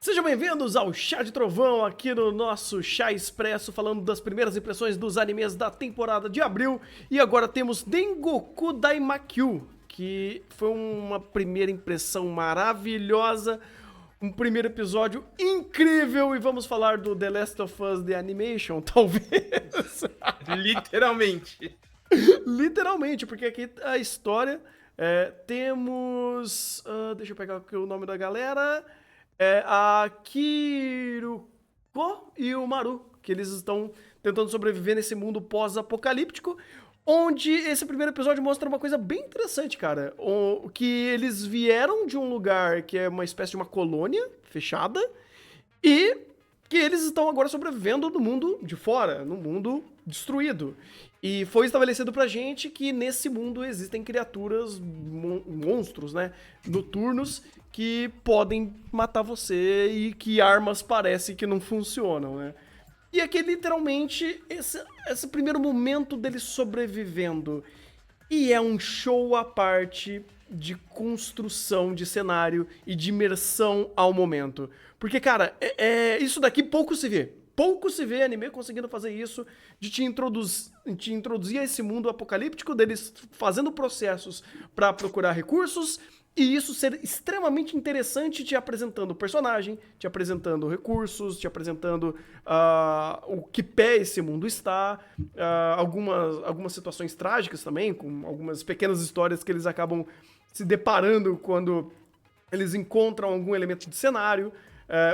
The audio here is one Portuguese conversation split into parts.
Sejam bem-vindos ao Chá de Trovão, aqui no nosso Chá Expresso, falando das primeiras impressões dos animes da temporada de abril. E agora temos Dengoku Daimakyu, que foi uma primeira impressão maravilhosa, um primeiro episódio incrível. E vamos falar do The Last of Us The Animation, talvez. Literalmente. Literalmente, porque aqui a história... temos... deixa eu pegar aqui o nome da galera... a Kiruko e o Maru, que eles estão tentando sobreviver nesse mundo pós-apocalíptico, onde esse primeiro episódio mostra uma coisa bem interessante, cara, que eles vieram de um lugar que é uma espécie de uma colônia fechada e que eles estão agora sobrevivendo no mundo de fora, no mundo destruído. E foi estabelecido pra gente que nesse mundo existem criaturas, monstros, né, noturnos, que podem matar você e que armas parece que não funcionam, né? E aqui, literalmente, esse primeiro momento dele sobrevivendo. E é um show à parte de construção de cenário e de imersão ao momento. Porque, cara, isso daqui pouco se vê. Pouco se vê anime conseguindo fazer isso, de te introduzir a esse mundo apocalíptico, deles fazendo processos pra procurar recursos, e isso ser extremamente interessante, te apresentando o personagem, te apresentando recursos, te apresentando o que pé esse mundo está, algumas situações trágicas também, com algumas pequenas histórias que eles acabam se deparando quando eles encontram algum elemento de cenário,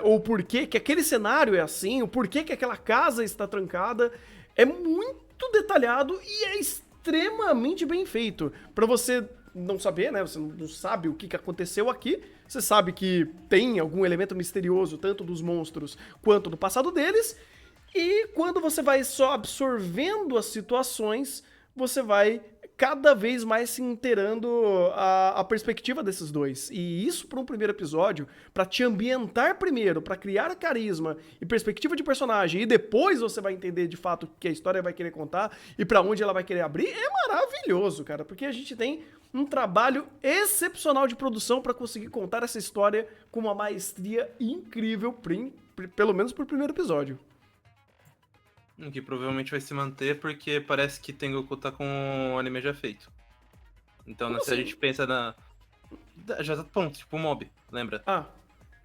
ou por que aquele cenário é assim, o porquê que aquela casa está trancada. É muito detalhado e é extremamente bem feito. Pra você não saber, né? Você não sabe o que aconteceu aqui. Você sabe que tem algum elemento misterioso, tanto dos monstros quanto do passado deles. E quando você vai só absorvendo as situações, você vai cada vez mais se inteirando a perspectiva desses dois. E isso para um primeiro episódio, para te ambientar primeiro, para criar carisma e perspectiva de personagem, e depois você vai entender de fato o que a história vai querer contar e para onde ela vai querer abrir, é maravilhoso, cara, porque a gente tem um trabalho excepcional de produção para conseguir contar essa história com uma maestria incrível, pelo menos pro primeiro episódio. Que provavelmente vai se manter porque parece que Tengoku tá com o anime já feito. Então, Como se a assim? gente pensa na... Já tá pronto, tipo Mob, lembra? Ah,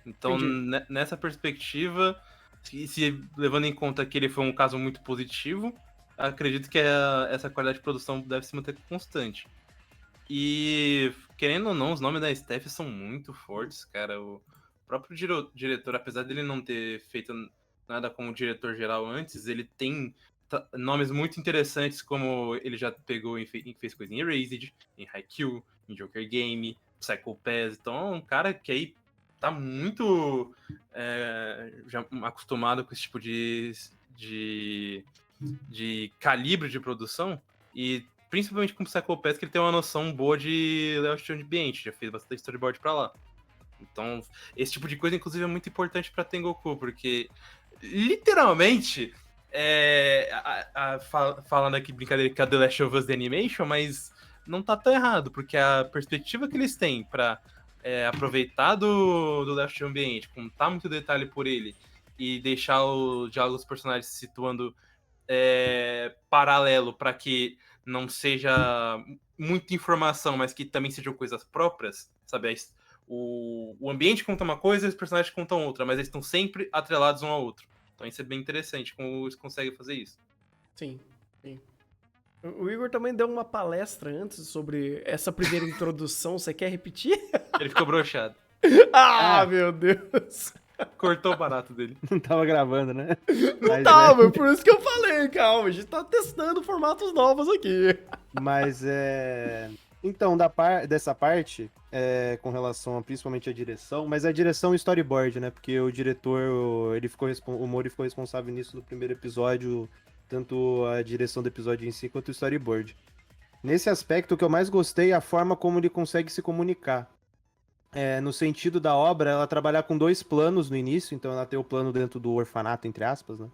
Então, entendi. nessa perspectiva, se levando em conta que ele foi um caso muito positivo, acredito que essa qualidade de produção deve se manter constante. E, querendo ou não, os nomes da Steph são muito fortes, cara. O próprio diretor, apesar dele não ter feito nada como diretor geral antes, ele tem nomes muito interessantes, como ele já pegou e fez coisa em Erased, em Haikyuu, em Joker Game, Psycho Pass. Então é um cara que aí tá muito já acostumado com esse tipo de calibre de produção. E principalmente com o Psycho Pass, que ele tem uma noção boa de layout de ambiente, já fez bastante storyboard pra lá. Então, esse tipo de coisa, inclusive, é muito importante pra Tengoku, porque, literalmente, falando aqui, brincadeira, que é The Last of Us The Animation, mas não tá tão errado, porque a perspectiva que eles têm pra aproveitar do layout de ambiente, contar muito detalhe por ele, e deixar o diálogo dos personagens se situando paralelo para que não seja muita informação, mas que também sejam coisas próprias, sabe? O ambiente conta uma coisa e os personagens contam outra, mas eles estão sempre atrelados um ao outro. Então isso é bem interessante, como eles conseguem fazer isso. Sim, sim. O Igor também deu uma palestra antes sobre essa primeira introdução. Você quer repetir? Ele ficou broxado. Ah, Ah, meu Deus. Cortou o barato dele. não tava gravando, né? Não Mas, tava, por isso que eu falei, calma, a gente tá testando formatos novos aqui. Mas então, dessa parte, com relação principalmente à direção, mas a direção e storyboard, né? Porque o diretor, o Mori ficou responsável nisso no primeiro episódio, tanto a direção do episódio em si quanto o storyboard. Nesse aspecto, o que eu mais gostei é a forma como ele consegue se comunicar. No sentido da obra, ela trabalhar com dois planos no início, então ela tem o plano dentro do orfanato, entre aspas, né?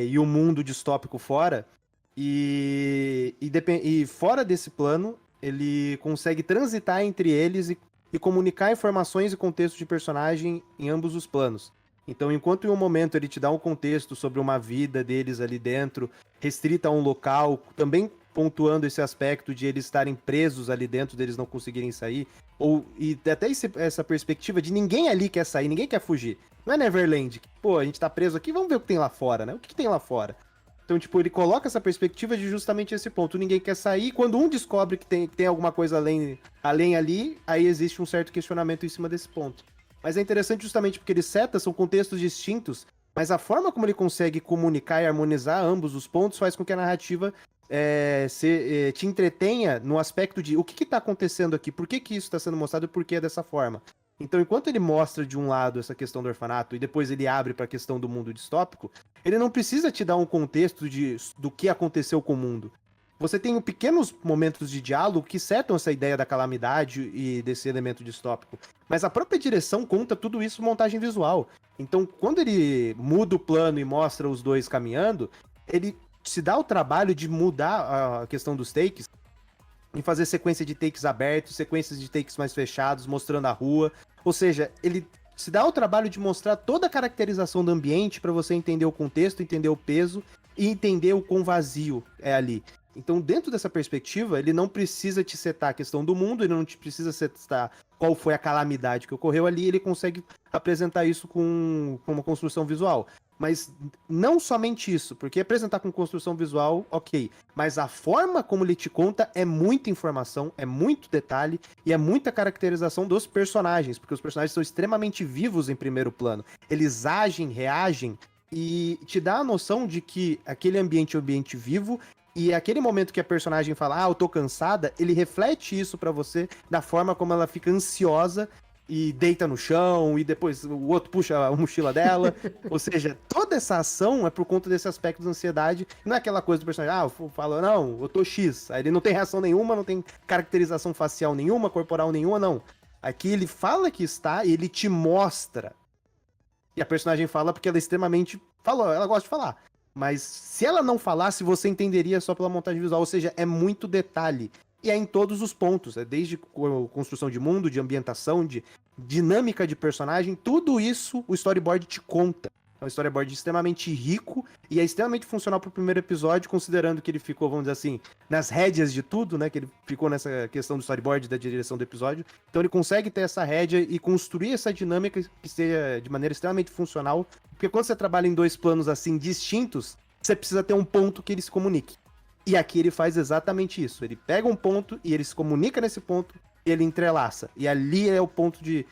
E o mundo distópico fora. E fora desse plano, ele consegue transitar entre eles e comunicar informações e contexto de personagem em ambos os planos. Então, enquanto em um momento ele te dá um contexto sobre uma vida deles ali dentro, restrita a um local, também pontuando esse aspecto de eles estarem presos ali dentro, deles não conseguirem sair, e até essa perspectiva de ninguém ali quer sair, ninguém quer fugir. Não é Neverland, que, pô, a gente tá preso aqui, vamos ver o que tem lá fora, né? O que tem lá fora? Então, tipo, ele coloca essa perspectiva de justamente esse ponto. Ninguém quer sair. Quando um descobre que tem alguma coisa além ali, aí existe um certo questionamento em cima desse ponto. Mas é interessante justamente porque ele seta, são contextos distintos, mas a forma como ele consegue comunicar e harmonizar ambos os pontos faz com que a narrativa te entretenha no aspecto de o que está acontecendo aqui, por que isso está sendo mostrado e por que é dessa forma. Então, enquanto ele mostra de um lado essa questão do orfanato e depois ele abre para a questão do mundo distópico, ele não precisa te dar um contexto do que aconteceu com o mundo. Você tem pequenos momentos de diálogo que setam essa ideia da calamidade e desse elemento distópico. Mas a própria direção conta tudo isso montagem visual. Então, quando ele muda o plano e mostra os dois caminhando, ele se dá o trabalho de mudar a questão dos takes em fazer sequência de takes abertos, sequências de takes mais fechados, mostrando a rua. Ou seja, ele se dá o trabalho de mostrar toda a caracterização do ambiente para você entender o contexto, entender o peso e entender o quão vazio é ali. Então, dentro dessa perspectiva, ele não precisa te setar a questão do mundo, ele não te precisa setar qual foi a calamidade que ocorreu ali, ele consegue apresentar isso com uma construção visual. Mas não somente isso, porque apresentar com construção visual, ok. Mas a forma como ele te conta é muita informação, é muito detalhe e é muita caracterização dos personagens, porque os personagens são extremamente vivos em primeiro plano. Eles agem, reagem e te dá a noção de que aquele ambiente é um ambiente vivo. E aquele momento que a personagem fala, eu tô cansada, ele reflete isso pra você da forma como ela fica ansiosa e deita no chão, e depois o outro puxa a mochila dela. Ou seja, toda essa ação é por conta desse aspecto de ansiedade. Não é aquela coisa do personagem, fala, não, eu tô X. Aí ele não tem reação nenhuma, não tem caracterização facial nenhuma, corporal nenhuma, não. Aqui ele fala que está e ele te mostra. E a personagem fala porque ela é extremamente... ela gosta de falar. Mas se ela não falasse, você entenderia só pela montagem visual. Ou seja, é muito detalhe. E é em todos os pontos. É desde construção de mundo, de ambientação, de dinâmica de personagem. Tudo isso o storyboard te conta. É um storyboard extremamente rico e é extremamente funcional pro primeiro episódio, considerando que ele ficou, vamos dizer assim, nas rédeas de tudo, né? Que ele ficou nessa questão do storyboard, da direção do episódio. Então ele consegue ter essa rédea e construir essa dinâmica que seja de maneira extremamente funcional. Porque quando você trabalha em dois planos assim distintos, você precisa ter um ponto que ele se comunique. E aqui ele faz exatamente isso. Ele pega um ponto e ele se comunica nesse ponto e ele entrelaça. E ali é o ponto de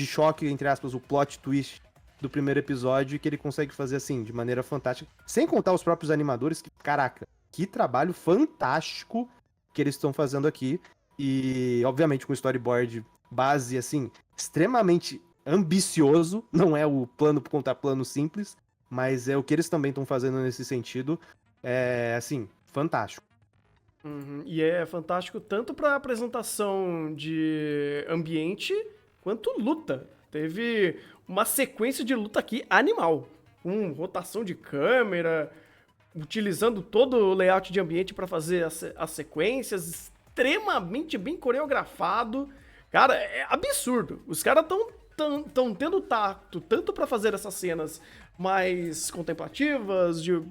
choque, entre aspas, o plot twist do primeiro episódio, que ele consegue fazer assim, de maneira fantástica. Sem contar os próprios animadores, que, caraca, que trabalho fantástico que eles estão fazendo aqui. E, obviamente, com o storyboard base, assim, extremamente ambicioso. Não é o plano por contar plano simples, mas é o que eles também estão fazendo nesse sentido. É, assim, fantástico. Uhum. E é fantástico tanto para apresentação de ambiente quanto luta. Teve uma sequência de luta aqui animal, com rotação de câmera, utilizando todo o layout de ambiente para fazer as sequências, extremamente bem coreografado. Cara, é absurdo. Os caras estão tendo tato tanto para fazer essas cenas mais contemplativas, de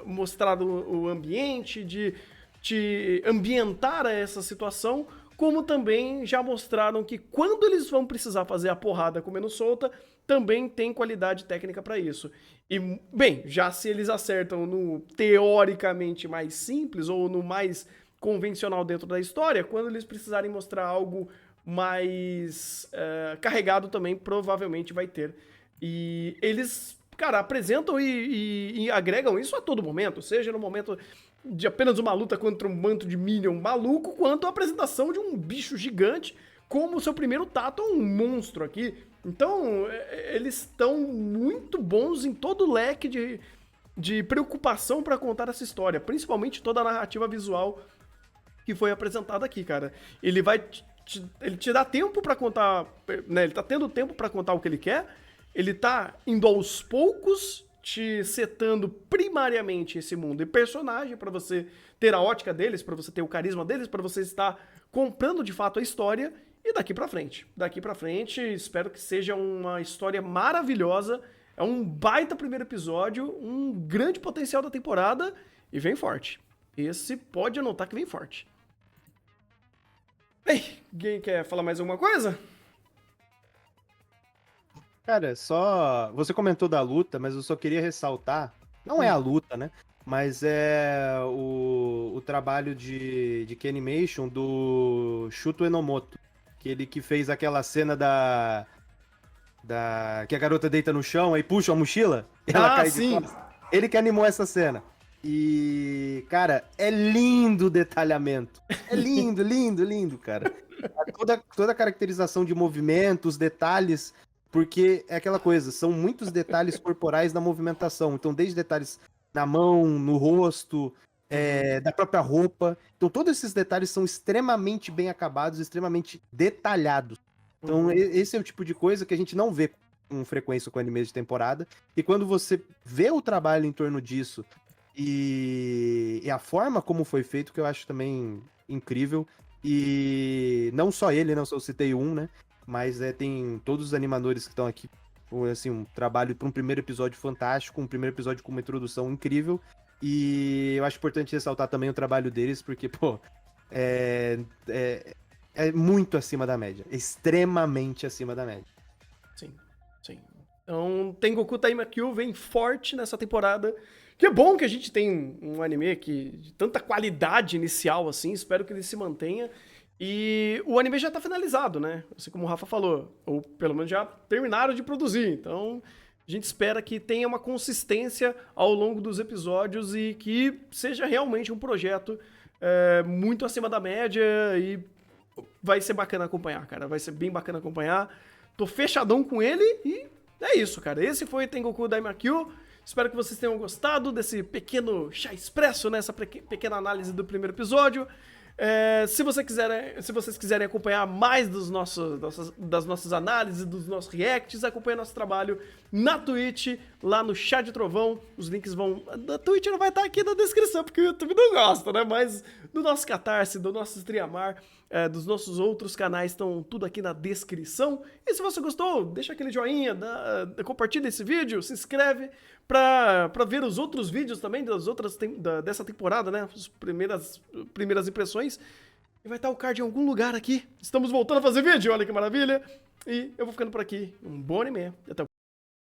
mostrar o ambiente, de te ambientar a essa situação, como também já mostraram que quando eles vão precisar fazer a porrada comendo solta, também tem qualidade técnica para isso. E, bem, já se eles acertam no teoricamente mais simples ou no mais convencional dentro da história, quando eles precisarem mostrar algo mais carregado também, provavelmente vai ter. E eles, cara, apresentam e agregam isso a todo momento, seja no momento de apenas uma luta contra um manto de Minion maluco, quanto a apresentação de um bicho gigante, como o seu primeiro tato é um monstro aqui. Então, eles estão muito bons em todo o leque de preocupação para contar essa história, principalmente toda a narrativa visual que foi apresentada aqui, cara. Ele te dá tempo para contar, né? Ele tá tendo tempo para contar o que ele quer, ele tá indo aos poucos te setando primariamente esse mundo e personagem para você ter a ótica deles, para você ter o carisma deles, para você estar comprando de fato a história e daqui pra frente. Daqui pra frente, espero que seja uma história maravilhosa. É um baita primeiro episódio, um grande potencial da temporada e vem forte. Esse pode anotar que vem forte. Bem, alguém quer falar mais alguma coisa? Cara, só. Você comentou da luta, mas eu só queria ressaltar. Não é a luta, né? Mas é o trabalho de K-Animation do Shuto Enomoto. Que ele que fez aquela cena que a garota deita no chão e puxa a mochila e ela cai de sim. costas. Ele que animou essa cena. E, cara, é lindo o detalhamento. É lindo, lindo, lindo, cara. Toda a caracterização de movimentos, detalhes, porque é aquela coisa, são muitos detalhes corporais na movimentação. Então, desde detalhes na mão, no rosto, da própria roupa. Então, todos esses detalhes são extremamente bem acabados, extremamente detalhados. Então, esse é o tipo de coisa que a gente não vê com frequência com anime de temporada. E quando você vê o trabalho em torno disso e a forma como foi feito, que eu acho também incrível. E não só ele, não só eu citei um, né? Mas tem todos os animadores que estão aqui. Assim, um trabalho para um primeiro episódio fantástico, um primeiro episódio com uma introdução incrível. E eu acho importante ressaltar também o trabalho deles, porque, pô, é muito acima da média. Extremamente acima da média. Sim, sim. Então, Tengoku Taimakyu vem forte nessa temporada. Que é bom que a gente tem um anime de tanta qualidade inicial, assim. Espero que ele se mantenha. E o anime já tá finalizado, né? Assim como o Rafa falou. Ou pelo menos já terminaram de produzir. Então, a gente espera que tenha uma consistência ao longo dos episódios e que seja realmente um projeto muito acima da média e vai ser bacana acompanhar, cara. Vai ser bem bacana acompanhar. Tô fechadão com ele e é isso, cara. Esse foi Tengoku Daimakyu. Espero que vocês tenham gostado desse pequeno chá expresso, né? Essa pequena análise do primeiro episódio. Se vocês quiserem acompanhar mais das nossas análises, dos nossos reacts, acompanhe nosso trabalho na Twitch, lá no Chá de Trovão. Os links vão... Da Twitch não vai estar aqui na descrição, porque o YouTube não gosta, né? Mas do nosso Catarse, do nosso Streamar, dos nossos outros canais estão tudo aqui na descrição. E se você gostou, deixa aquele joinha, compartilha esse vídeo, se inscreve pra ver os outros vídeos também dessa temporada, né? As primeiras impressões. E vai estar o card em algum lugar aqui. Estamos voltando a fazer vídeo, olha que maravilha. E eu vou ficando por aqui. Um bom anime. Até o